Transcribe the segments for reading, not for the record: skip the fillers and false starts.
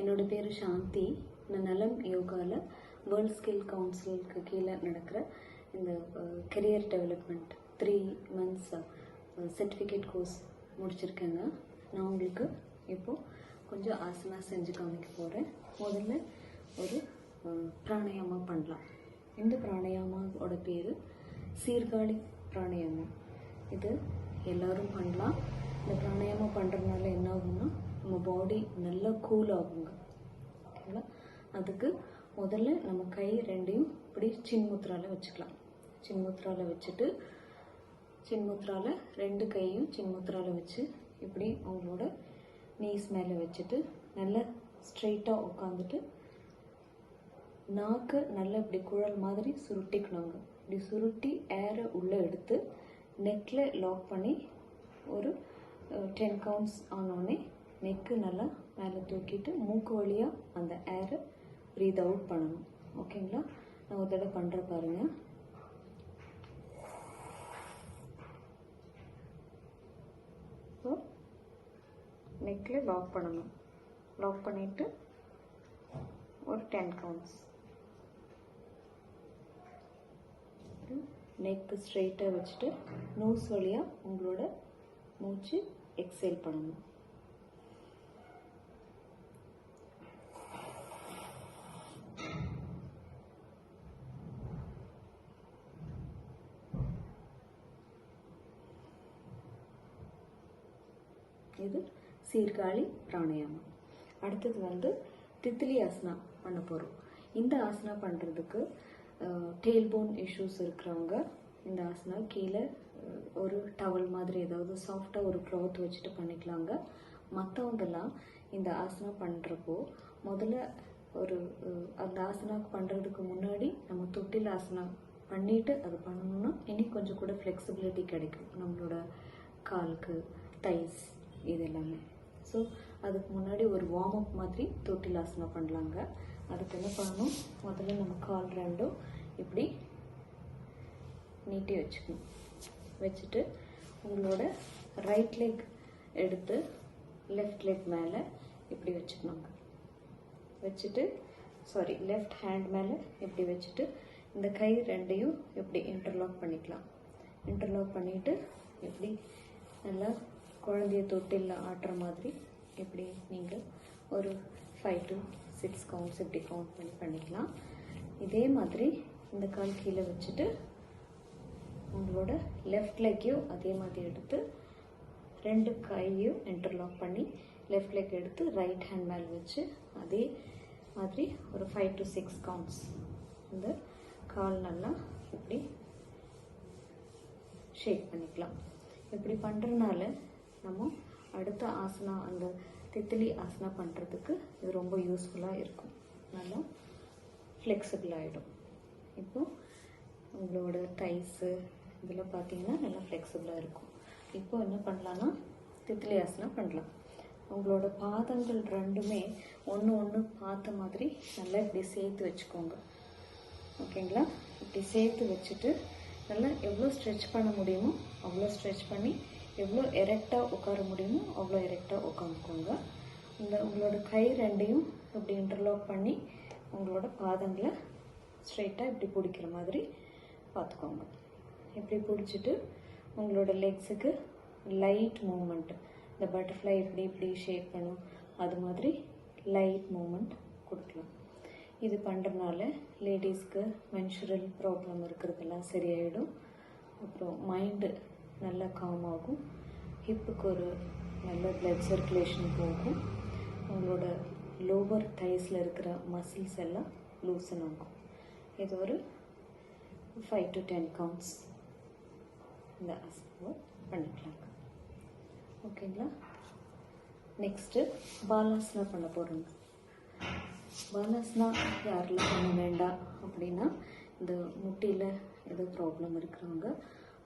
என்னோட பேர் சாந்தி. நான் நலம் யோகாவில் வேர்ல்ட் ஸ்கில் கவுன்சிலுக்கு கீழே நடக்கிற இந்த career development 3 months certificate course முடிச்சிருக்கேங்க. நான் உங்களுக்கு இப்போது கொஞ்சம் ஆசனா செஞ்சு காமிக்க போகிறேன். முதல்ல ஒரு பிராணாயாமா பண்ணலாம். இந்த பிராணாயாமாவோட பேர் சீர்காழி பிராணாயாமம். இது எல்லோரும் பண்ணலாம். இந்த பிராணாயாமம் பண்ணுறதுனால என்ன ஆகும்னா நம்ம பாடி நல்லா கூல் ஆகுங்க. ஓகேங்களா? அதுக்கு முதல்ல நம்ம கை ரெண்டையும் இப்படி சின்முத்ராவில் வச்சுக்கலாம். சின்முத்ராவில் வச்சுட்டு சின்முத்ராவில் 2 கையும் சின்முத்ராவில் வச்சு இப்படி அவங்களோட நீஸ் மேலே வச்சுட்டு நல்லா ஸ்ட்ரெயிட்டாக உட்காந்துட்டு நாக்கு நல்லா இப்படி குழல் மாதிரி சுருட்டிக்கணுங்க. இப்படி சுருட்டி ஏரை உள்ளே எடுத்து நெக்கில் லாக் பண்ணி ஒரு 10 counts ஆனோடனே நெக்கு நல்லா மேலே தூக்கிட்டு மூக்கு வழியாக அந்த ஏரை ப்ரீத் அவுட் பண்ணணும். ஓகேங்களா? நான் ஒரு தடவை பண்ணுற பாருங்கள். ஸோ நெக்கில் லாக் பண்ணணும். லாக் பண்ணிவிட்டு ஒரு 10 counts. நெக்கு ஸ்ட்ரெயிட்டாக வச்சுட்டு நோஸ் வழியாக உங்களோட மூச்சு எக்ஸேல் பண்ணணும். இது சீர்காழி பிராணாயாமம். அடுத்தது தித்திலி ஆசனா பண்ண போகிறோம். இந்த ஆசனா பண்ணுறதுக்கு டெயில் போன் இஷ்யூஸ் இருக்கிறவங்க இந்த ஆசனா கீழே ஒரு டவல் மாதிரி ஏதாவது சாஃப்டாக ஒரு க்ளாத் வச்சுட்டு பண்ணிக்கலாங்க. மற்றவங்கெல்லாம் இந்த ஆசனா பண்ணுறப்போ முதல்ல அந்த ஆசனாக்கு பண்ணுறதுக்கு முன்னாடி நம்ம தொட்டில் ஆசனா பண்ணிவிட்டு அது பண்ணணும்னா இன்னும் கொஞ்சம் கூட ஃப்ளெக்சிபிலிட்டி கிடைக்கும் நம்மளோட காலுக்கு, தைஸ் இது எல்லாமே. ஸோ அதுக்கு முன்னாடி ஒரு வார்ம் அப் மாதிரி தொட்டில் ஆசனா பண்ணலாங்க. அதுக்கு என்ன பண்ணணும், முதல்ல நம்ம கால் ரெண்டும் இப்படி நீட்டி வச்சுக்கணும். வச்சுட்டு உங்களோட ரைட் லெக் எடுத்து லெஃப்ட் லெக் மேலே இப்படி வச்சுக்கணுங்க. வச்சுட்டு லெஃப்ட் ஹேண்ட் மேலே இப்படி வச்சுட்டு இந்த கை ரெண்டையும் இப்படி இன்டர்லாக் பண்ணிக்கலாம். இன்டர்லாக் பண்ணிவிட்டு இப்படி நல்லா குழந்தைய தொட்டில் ஆட்டுற மாதிரி இப்படி நீங்கள் ஒரு 5 to 6 counts இப்படி கவுண்ட் பண்ணிக்கலாம். இதே மாதிரி இந்த கால் கீழே வச்சுட்டு உங்களோட லெஃப்ட் லெக்கையும் அதே மாதிரி எடுத்து 2 கையையும் இன்டர்லாக் பண்ணி லெஃப்ட் லெக் எடுத்து ரைட் ஹேண்ட் மேலே வச்சு அதே மாதிரி ஒரு 5 to 6 counts இந்த கால் நல்லா இப்படி ஷேக் பண்ணிக்கலாம். இப்படி பண்ணுறதுனால நம்ம அடுத்த ஆசனா அந்த தித்திலி ஆசனா பண்ணுறதுக்கு இது ரொம்ப யூஸ்ஃபுல்லாக இருக்கும். நல்லா ஃப்ளெக்சிபிள் ஆகிடும். இப்போது உங்களோட தைஸு இதில் பார்த்தீங்கன்னா நல்லா ஃப்ளெக்சிபிளாக இருக்கும். இப்போ என்ன பண்ணலான்னா தித்திலி ஆசனா பண்ணலாம். உங்களோட பாதங்கள் ரெண்டுமே ஒன்று பார்த்த மாதிரி நல்லா இப்படி சேர்த்து வச்சுக்கோங்க. ஓகேங்களா? இப்படி சேர்த்து வச்சுட்டு நல்லா எவ்வளோ ஸ்ட்ரெச் பண்ண முடியுமோ அவ்வளோ ஸ்ட்ரெச் பண்ணி எவ்வளோ எரெக்டாக உட்கார முடியுமோ அவ்வளோ எரெக்டாக உட்காந்துக்கோங்க. உங்களோட கை ரெண்டையும் இப்படி இன்டர்லாக் பண்ணி உங்களோட பாதங்களை ஸ்ட்ரெயிட்டாக இப்படி பிடிக்கிற மாதிரி பார்த்துக்கோங்க. இப்படி பிடிச்சிட்டு உங்களோட லெக்ஸுக்கு லைட் மூமெண்ட், இந்த பட்டர்ஃப்ளை இப்படி ஷேக் பண்ணும் அது மாதிரி லைட் மூமெண்ட் கொடுக்கலாம். இது பண்ணுறதுனால லேடிஸ்க்கு மென்சுரல் ப்ராப்ளம் இருக்கிறதெல்லாம் சரியாயிடும். அப்புறம் மைண்டு நல்லா காம் ஆகும். ஹிப்புக்கு ஒரு நல்ல பிளட் சர்க்குலேஷன் போகும். உங்களோட லோவர் தைஸில் இருக்கிற மசில்ஸ் எல்லாம் லூசன் ஆகும். இது ஒரு 5 to 10 counts இந்த ஆசனாவை பண்ணிக்கலாங்க. ஓகேங்களா? நெக்ஸ்ட்டு பாலாசனா பண்ண போகிறோங்க. பாலாசனா யாரெல்லாம் பண்ண வேண்டாம் அப்படின்னா இந்த முட்டியில் ஏதோ ப்ராப்ளம் இருக்கிறவங்க,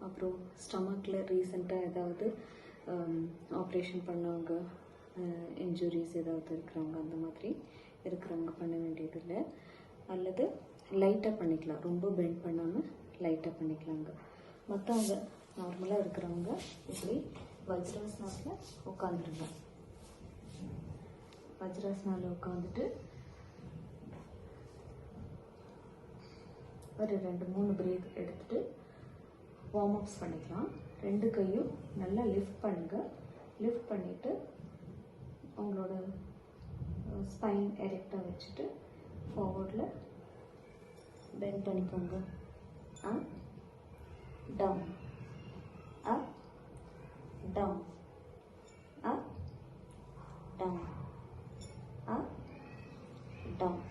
அப்புறம் ஸ்டமக்கில் ரீசெண்டாக ஏதாவது ஆப்ரேஷன் பண்ணவங்க, இன்ஜுரிஸ் ஏதாவது இருக்கிறவங்க, அந்த மாதிரி இருக்கிறவங்க பண்ண வேண்டியதில்லை. அல்லது லைட்டாக பண்ணிக்கலாம், ரொம்ப பெண்ட் பண்ணாமல் லைட்டாக பண்ணிக்கலாங்க. மற்றவங்க நார்மலாக இருக்கிறவங்க இப்படி வஜ்ராசனத்தில் உட்காந்துருங்க. வஜ்ராசனால உட்காந்துட்டு ஒரு 2-3 பிரேக் எடுத்துட்டு வார்ம் அப்ஸ் பண்ணிக்கலாம். 2 கையும் நல்லா லிஃப்ட் பண்ணுங்க. லிஃப்ட் பண்ணிட்டு உங்களோட ஸ்பைன் எரெக்டாக வச்சுட்டு ஃபார்வர்டில் பெண்ட் பண்ணிக்கோங்க. Up down, up down, up down, up down.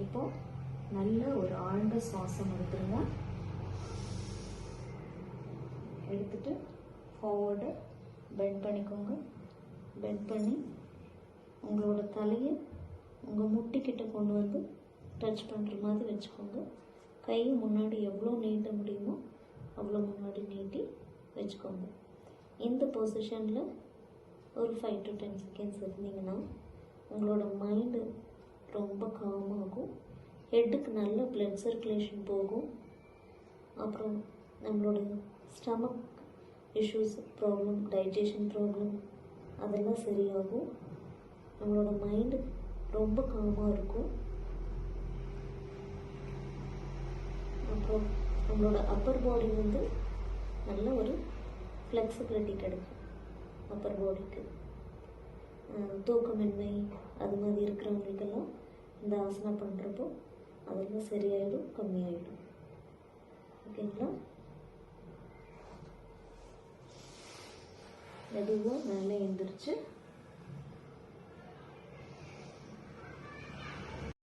இப்போ நல்ல ஒரு ஆழ்ந்த சுவாசம் எடுத்துருங்க. எடுத்துட்டு ஃபார்வர்டு பெண்ட் பண்ணிக்கோங்க. பெண்ட் பண்ணி உங்களோட தலையை உங்கள் முட்டிக்கிட்ட கொண்டு வந்து டச் பண்ணுற மாதிரி வச்சுக்கோங்க. கை முன்னாடி எவ்வளோ நீட்ட முடியுமோ அவ்வளோ முன்னாடி நீட்டி வச்சுக்கோங்க. இந்த பொசிஷனில் ஒரு 5 to 10 செகண்ட்ஸ் இருந்தீங்கன்னா உங்களோட மைண்டு ரொம்ப காமாகும். ஹெட்டுக்கு நல்ல பிளட் சர்க்குலேஷன் போகும். அப்புறம் நம்மளோட stomach issues problem, digestion problem அதெல்லாம் சரியாகும். நம்மளோட மைண்டு ரொம்ப காமாக இருக்கும். அப்புறம் நம்மளோட அப்பர் பாடி வந்து நல்ல ஒரு ஃப்ளெக்சிபிலிட்டி கிடைக்கும். அப்பர் பாடிக்கு தூக்கமின்மை அது மாதிரி இருக்கிறவங்களுக்கெல்லாம் இந்த ஆசனா பண்ணுறப்போ அதெல்லாம் சரியாயிடும், கம்மியாயிடும். ஓகேங்களா? மெதுவாக மேலே எழுந்திரிச்சு